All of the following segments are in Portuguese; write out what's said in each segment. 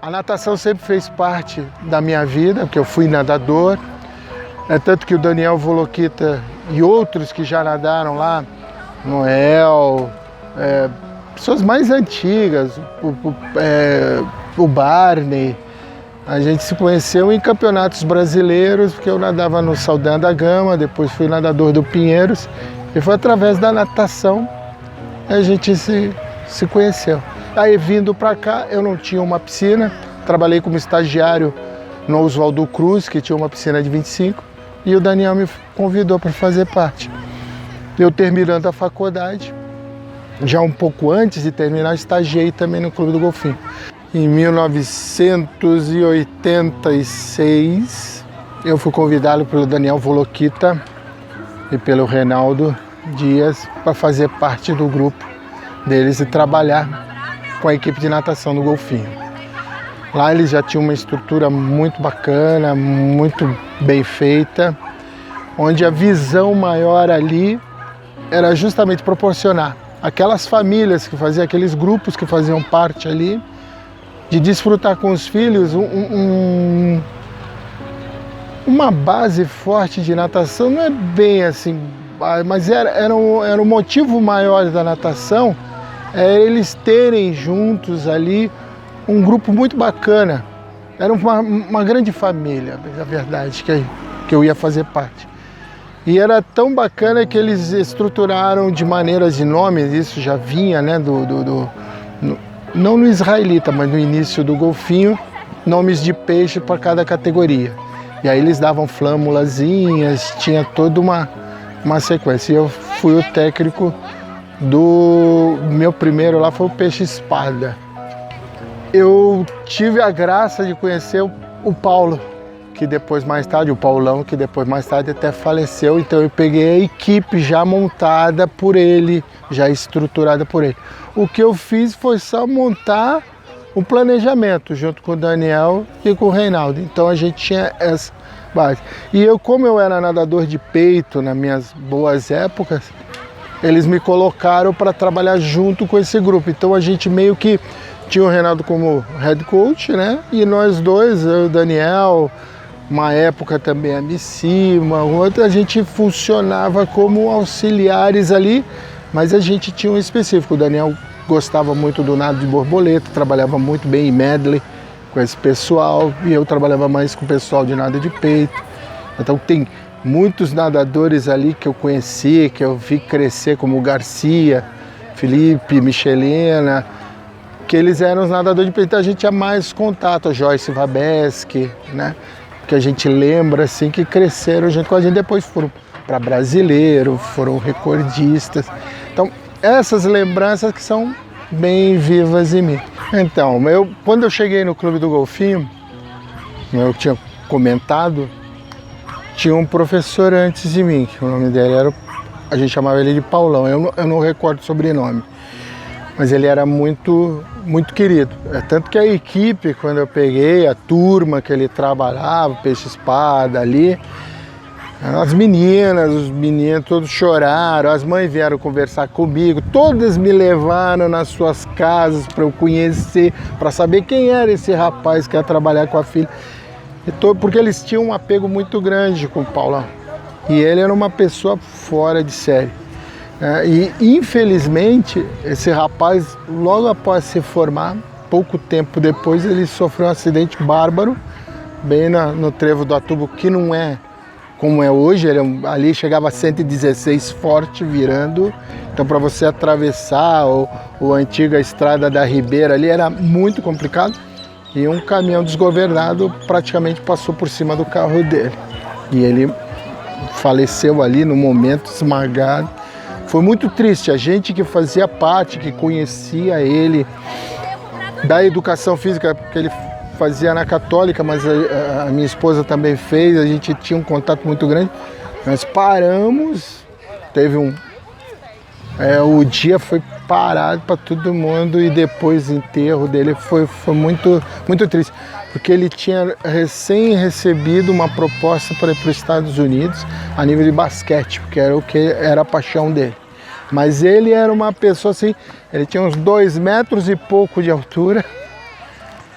A natação sempre fez parte da minha vida, porque eu fui nadador. É tanto que o Daniel Volokita e outros que já nadaram lá, Noel, pessoas mais antigas, o Barney, a gente se conheceu em campeonatos brasileiros, porque eu nadava no Saldanha da Gama, depois fui nadador do Pinheiros, e foi através da natação que a gente se conheceu. Aí vindo para cá, eu não tinha uma piscina, trabalhei como estagiário no Oswaldo Cruz, que tinha uma piscina de 25, e o Daniel me convidou para fazer parte. Eu terminando a faculdade, já um pouco antes de terminar, estagiei também no Clube do Golfinho. Em 1986, eu fui convidado pelo Daniel Volokita e pelo Reinaldo Dias para fazer parte do grupo deles e trabalhar com a equipe de natação do Golfinho. Lá eles já tinham uma estrutura muito bacana, muito bem feita, onde a visão maior ali era justamente proporcionar aquelas famílias que faziam, aqueles grupos que faziam parte ali, de desfrutar com os filhos uma base forte de natação. Não é bem assim, mas era o motivo maior da natação, é eles terem juntos ali um grupo muito bacana. Era uma grande família, na verdade, que eu ia fazer parte. E era tão bacana que eles estruturaram de maneiras de nomes, isso já vinha, né, não no israelita, mas no início do Golfinho, nomes de peixe para cada categoria. E aí eles davam flâmulazinhas, tinha toda uma sequência. E eu fui o técnico do meu primeiro lá, foi o peixe-espada. Eu tive a graça de conhecer o Paulo, que depois mais tarde, o Paulão, que depois mais tarde até faleceu, então eu peguei a equipe já montada por ele, já estruturada por ele. O que eu fiz foi só montar o planejamento junto com o Daniel e com o Reinaldo, então a gente tinha essa base. E eu, como eu era nadador de peito nas minhas boas épocas, eles me colocaram para trabalhar junto com esse grupo, então a gente meio que tinha o Reinaldo como head coach, né? E nós dois, eu e o Daniel, uma época também a Missy, uma outra, a gente funcionava como auxiliares ali, mas a gente tinha um específico. O Daniel gostava muito do nado de borboleta, trabalhava muito bem em medley com esse pessoal, e eu trabalhava mais com o pessoal de nado de peito. Então tem muitos nadadores ali que eu conheci, que eu vi crescer, como o Garcia, Felipe, Michelina, que eles eram os nadadores de peito. Então a gente tinha mais contato, a Joyce Vabeski, né? Que a gente lembra assim que cresceram junto com a gente, depois foram para brasileiro, foram recordistas. Então, essas lembranças que são bem vivas em mim. Então, quando eu cheguei no Clube do Golfinho, eu tinha comentado, tinha um professor antes de mim, que o nome dele a gente chamava ele de Paulão, eu não recordo o sobrenome. Mas ele era muito, muito querido. É tanto que a equipe, quando eu peguei, a turma que ele trabalhava, peixe-espada ali, as meninas, os meninos todos choraram, as mães vieram conversar comigo, todas me levaram nas suas casas para eu conhecer, para saber quem era esse rapaz que ia trabalhar com a filha. Porque eles tinham um apego muito grande com o Paulão. E ele era uma pessoa fora de série. E infelizmente esse rapaz, logo após se formar, pouco tempo depois, ele sofreu um acidente bárbaro bem no trevo do Atubo, que não é como é hoje. Ali chegava a 116 forte virando, então para você atravessar a antiga estrada da Ribeira ali era muito complicado, e um caminhão desgovernado praticamente passou por cima do carro dele e ele faleceu ali no momento, esmagado. Foi muito triste. A gente que fazia parte, que conhecia ele, da educação física, porque ele fazia na Católica, mas a minha esposa também fez, a gente tinha um contato muito grande. Nós paramos, teve o dia foi parado para todo mundo, e depois o enterro dele foi muito, muito triste, porque ele tinha recém recebido uma proposta para ir para os Estados Unidos a nível de basquete, porque era o que era a paixão dele. Mas ele era uma pessoa assim, ele tinha uns 2 metros e pouco de altura,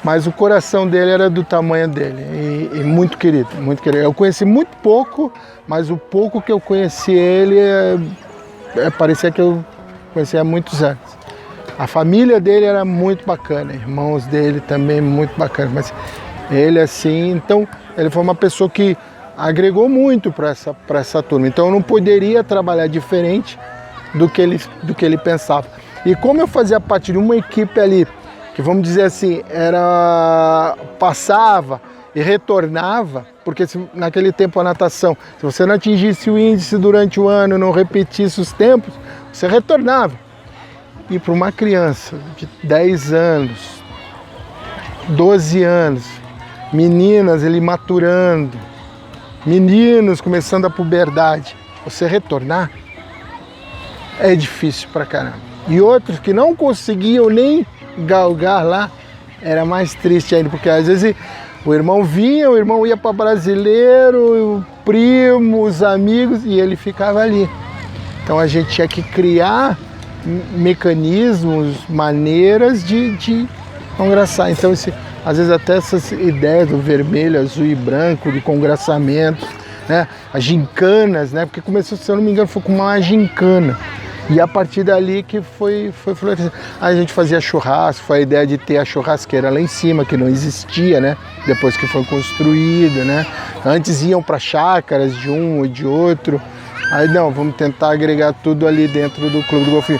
mas o coração dele era do tamanho dele e muito querido, muito querido. Eu conheci muito pouco, mas o pouco que eu conheci ele parecia que eu conhecia há muitos anos. A família dele era muito bacana, irmãos dele também muito bacana, mas ele assim, então ele foi uma pessoa que agregou muito para essa turma. Então eu não poderia trabalhar diferente do que ele pensava. E como eu fazia parte de uma equipe ali, que vamos dizer assim, passava e retornava, porque naquele tempo a natação, se você não atingisse o índice durante o ano, não repetisse os tempos, você retornava. E para uma criança de 10 anos, 12 anos, meninas ele maturando, meninos começando a puberdade, você retornar é difícil pra caramba. E outros que não conseguiam nem galgar lá, era mais triste ainda, porque às vezes o irmão vinha, o irmão ia para brasileiro, o primo, os amigos, e ele ficava ali. Então a gente tinha que criar mecanismos, maneiras de congraçar. Então às vezes até essas ideias do vermelho, azul e branco, de congraçamento, né? As gincanas, né? Porque começou, se eu não me engano, foi com uma gincana. E a partir dali que foi florescendo. Aí a gente fazia churrasco, foi a ideia de ter a churrasqueira lá em cima, que não existia, né? Depois que foi construída, né? Antes iam para chácaras de um e de outro. Aí não, vamos tentar agregar tudo ali dentro do Clube do Golfinho.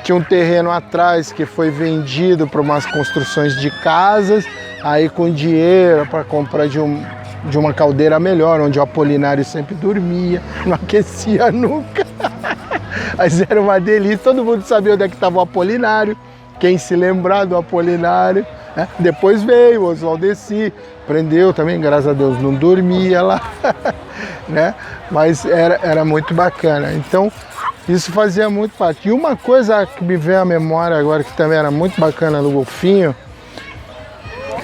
Tinha um terreno atrás que foi vendido para umas construções de casas, aí com dinheiro para comprar de uma caldeira melhor, onde o Apolinário sempre dormia, não aquecia nunca. Mas era uma delícia, todo mundo sabia onde é que estava o Apolinário, quem se lembrar do Apolinário. Né? Depois veio o Oswaldeci, prendeu também, graças a Deus não dormia lá, né? Mas era muito bacana. Então isso fazia muito parte. E uma coisa que me veio à memória agora, que também era muito bacana no Golfinho,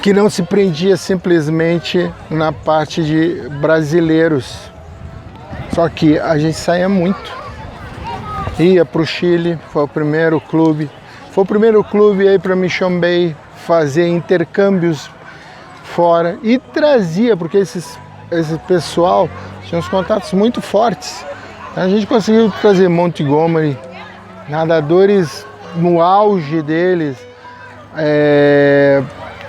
que não se prendia simplesmente na parte de brasileiros, só que a gente saía muito. Ia para o Chile, foi o primeiro clube aí para Mission Bay fazer intercâmbios fora e trazia, porque esse pessoal tinha uns contatos muito fortes. A gente conseguiu trazer Montgomery, nadadores no auge deles,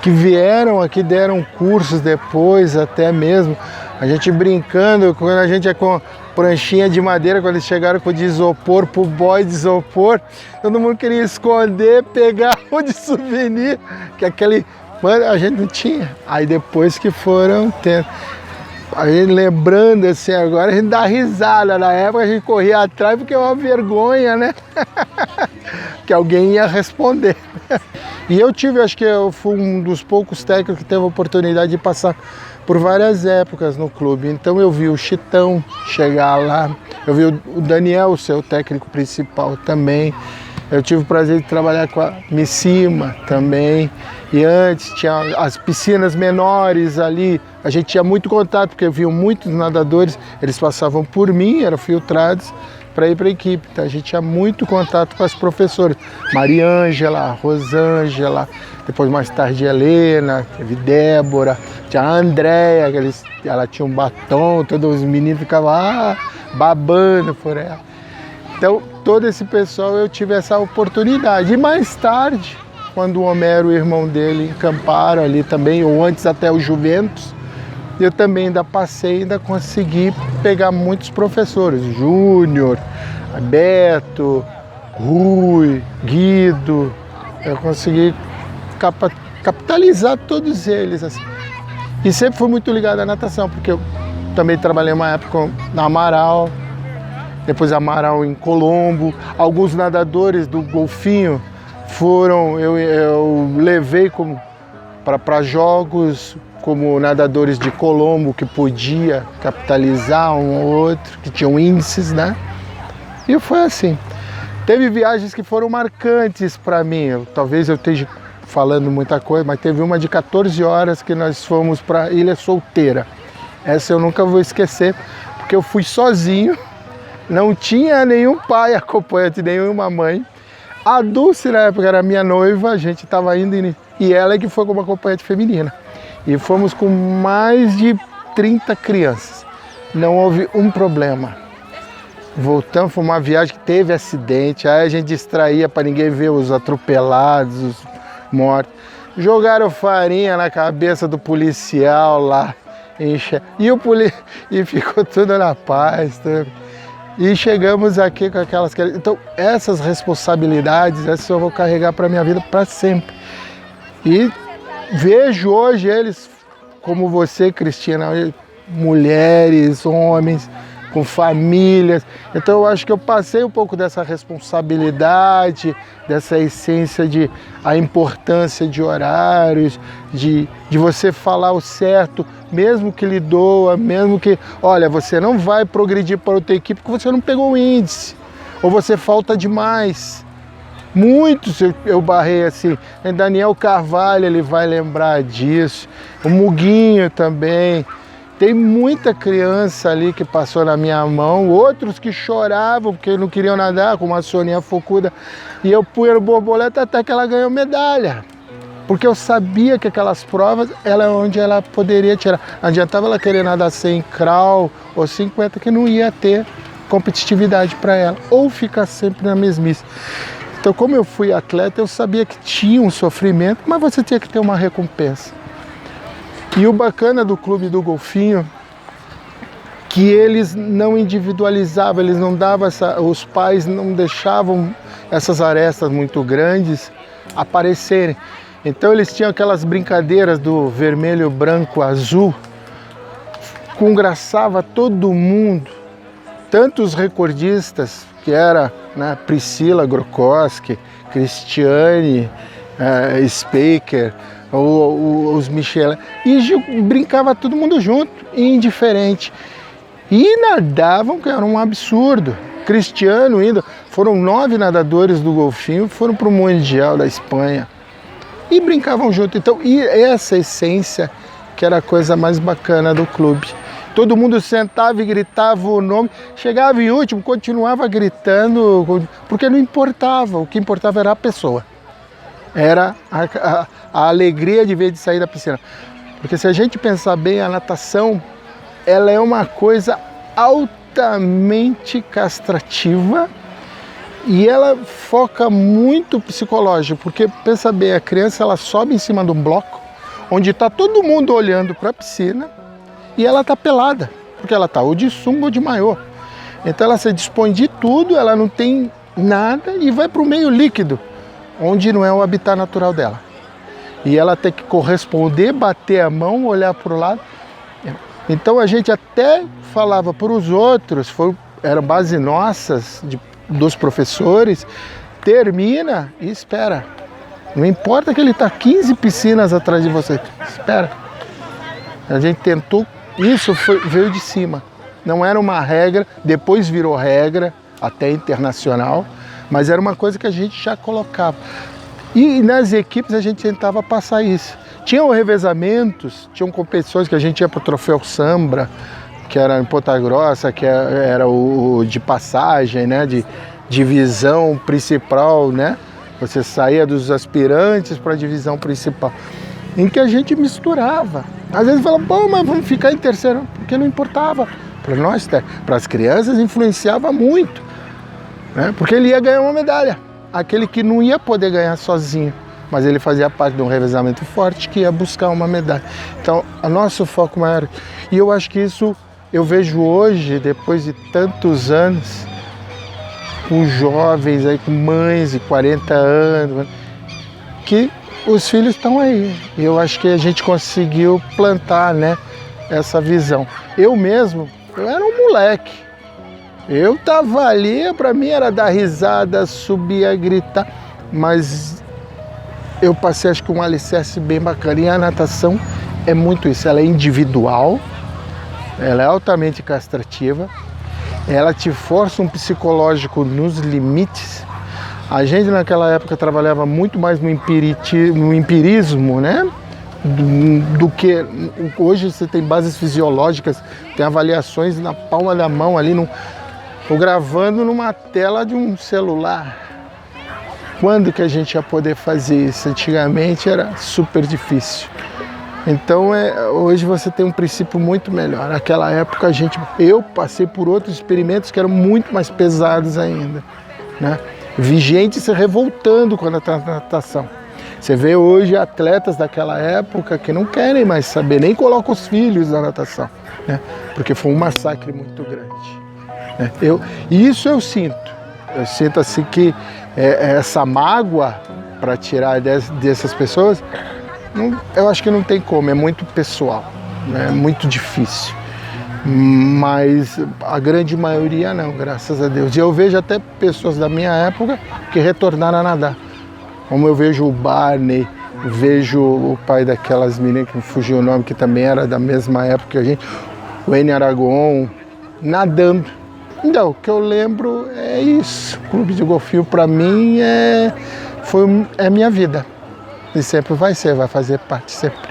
que vieram aqui, deram cursos depois até mesmo. A gente brincando, quando a gente é com pranchinha de madeira, quando eles chegaram com o de isopor, pro boy de isopor, todo mundo queria esconder, pegar o de souvenir, que aquele a gente não tinha. Aí depois que foram tendo. A gente lembrando assim agora, a gente dá risada. Na época a gente corria atrás porque é uma vergonha, né? Que alguém ia responder. E eu acho que eu fui um dos poucos técnicos que teve a oportunidade de passar por várias épocas no clube. Então eu vi o Chitão chegar lá, eu vi o Daniel, o seu técnico principal também. Eu tive o prazer de trabalhar com a Missima também. E antes tinha as piscinas menores ali, a gente tinha muito contato, porque eu vi muitos nadadores, eles passavam por mim, eram filtrados para ir para a equipe. Então a gente tinha muito contato com as professoras. Mariângela, Rosângela, depois mais tarde Helena, teve Débora, tinha a Andréia, ela tinha um batom, todos os meninos ficavam babando por ela. Então todo esse pessoal eu tive essa oportunidade. E mais tarde, quando o Homero e o irmão dele encamparam ali também, ou antes até o Juventus, eu também ainda passei, ainda consegui pegar muitos professores, Júnior, Beto, Rui, Guido, eu consegui capitalizar todos eles, assim. E sempre fui muito ligado à natação, porque eu também trabalhei uma época na Amaral, depois Amaral em Colombo, alguns nadadores do Golfinho foram, eu levei para jogos como nadadores de Colombo, que podia capitalizar um ou outro, que tinham índices, né? E foi assim. Teve viagens que foram marcantes para mim, talvez eu esteja falando muita coisa, mas teve uma de 14 horas que nós fomos para Ilha Solteira. Essa eu nunca vou esquecer, porque eu fui sozinho, não tinha nenhum pai acompanhante, nenhuma mãe. A Dulce, na época, era minha noiva, a gente estava indo, e ela é que foi como acompanhante feminina. E fomos com mais de 30 crianças. Não houve um problema. Voltamos, foi uma viagem que teve acidente, aí a gente distraía para ninguém ver os atropelados, os mortos. Jogaram farinha na cabeça do policial lá, e ficou tudo na paz. Tudo. E chegamos aqui com aquelas... Então, essas responsabilidades, essas eu vou carregar para a minha vida para sempre. E vejo hoje eles, como você, Cristina, mulheres, homens, com famílias. Então eu acho que eu passei um pouco dessa responsabilidade, dessa essência de a importância de horários, de você falar o certo, mesmo que lhe doa, mesmo que, olha, você não vai progredir para outra equipe porque você não pegou o índice, ou você falta demais. Muitos eu barrei assim, Daniel Carvalho, ele vai lembrar disso, o Muguinho também. Tem muita criança ali que passou na minha mão, outros que choravam porque não queriam nadar, como a Soninha Focuda, e eu punha no borboleta até que ela ganhou medalha. Porque eu sabia que aquelas provas, ela é onde ela poderia tirar. Não adiantava ela querer nadar 100 crawl ou 50, que não ia ter competitividade para ela, ou ficar sempre na mesmice. Então, como eu fui atleta, eu sabia que tinha um sofrimento, mas você tinha que ter uma recompensa. E o bacana do Clube do Golfinho, que eles não individualizavam, eles não davam os pais não deixavam essas arestas muito grandes aparecerem. Então eles tinham aquelas brincadeiras do vermelho, branco, azul, congraçava todo mundo, tanto os recordistas, que era, né, Priscila Grokoski, Cristiane Speaker, os Michel, e brincava todo mundo junto, indiferente. E nadavam, que era um absurdo. Cristiano indo, foram 9 nadadores do golfinho, foram para o Mundial da Espanha. E brincavam junto. Então, e essa essência que era a coisa mais bacana do clube. Todo mundo sentava e gritava o nome, chegava em último, continuava gritando, porque não importava, o que importava era a pessoa. Era a alegria de ver de sair da piscina. Porque se a gente pensar bem, a natação, ela é uma coisa altamente castrativa e ela foca muito psicológico, porque pensa bem, a criança ela sobe em cima de um bloco, onde está todo mundo olhando para a piscina e ela está pelada, porque ela está ou de sunga ou de maiô. Então ela se dispõe de tudo, ela não tem nada e vai para o meio líquido, onde não é o habitat natural dela. E ela tem que corresponder, bater a mão, olhar para o lado. Então a gente até falava para os outros, era base nossas, dos professores, termina e espera. Não importa que ele está 15 piscinas atrás de você, espera. A gente tentou, isso veio de cima. Não era uma regra, depois virou regra, até internacional, mas era uma coisa que a gente já colocava. E nas equipes a gente tentava passar isso. Tinham revezamentos, tinham competições que a gente ia para o Troféu Sambra, que era em Ponta Grossa, que era o de passagem, né, de divisão principal, né? Você saía dos aspirantes para a divisão principal, em que a gente misturava. Às vezes falava, bom, mas vamos ficar em terceiro, porque não importava. Para nós, para as crianças, influenciava muito, né? Porque ele ia ganhar uma medalha. Aquele que não ia poder ganhar sozinho, mas ele fazia parte de um revezamento forte que ia buscar uma medalha. Então, o nosso foco maior, e eu acho que isso eu vejo hoje, depois de tantos anos, com jovens aí, com mães de 40 anos, que os filhos estão aí. E eu acho que a gente conseguiu plantar, né, essa visão. Eu mesmo, eu era um moleque. Eu tava ali, para mim era dar risada, subir a gritar, mas eu passei acho que um alicerce bem bacana. E a natação é muito isso, ela é individual, ela é altamente castrativa, ela te força um psicológico nos limites. A gente naquela época trabalhava muito mais no empirismo, né? Do que hoje você tem bases fisiológicas, tem avaliações na palma da mão ali, ou gravando numa tela de um celular. quando que a gente ia poder fazer isso? Antigamente era super difícil. Então hoje você tem um princípio muito melhor. Naquela época eu passei por outros experimentos que eram muito mais pesados ainda, né? Vi gente se revoltando quando a natação. Você vê hoje atletas daquela época que não querem mais saber, nem colocam os filhos na natação, né? Porque foi um massacre muito grande, né? Isso eu sinto. Eu sinto assim que essa mágoa para tirar dessas pessoas, eu acho que não tem como, é muito pessoal, né? É muito difícil. Mas a grande maioria não, graças a Deus. E eu vejo até pessoas da minha época que retornaram a nadar. Como eu vejo o Barney, vejo o pai daquelas meninas que me fugiu o nome, que também era da mesma época que a gente, o N. Aragon, nadando. Então, o que eu lembro é isso. O Clube de Golfinho para mim é minha vida. E sempre vai fazer parte sempre.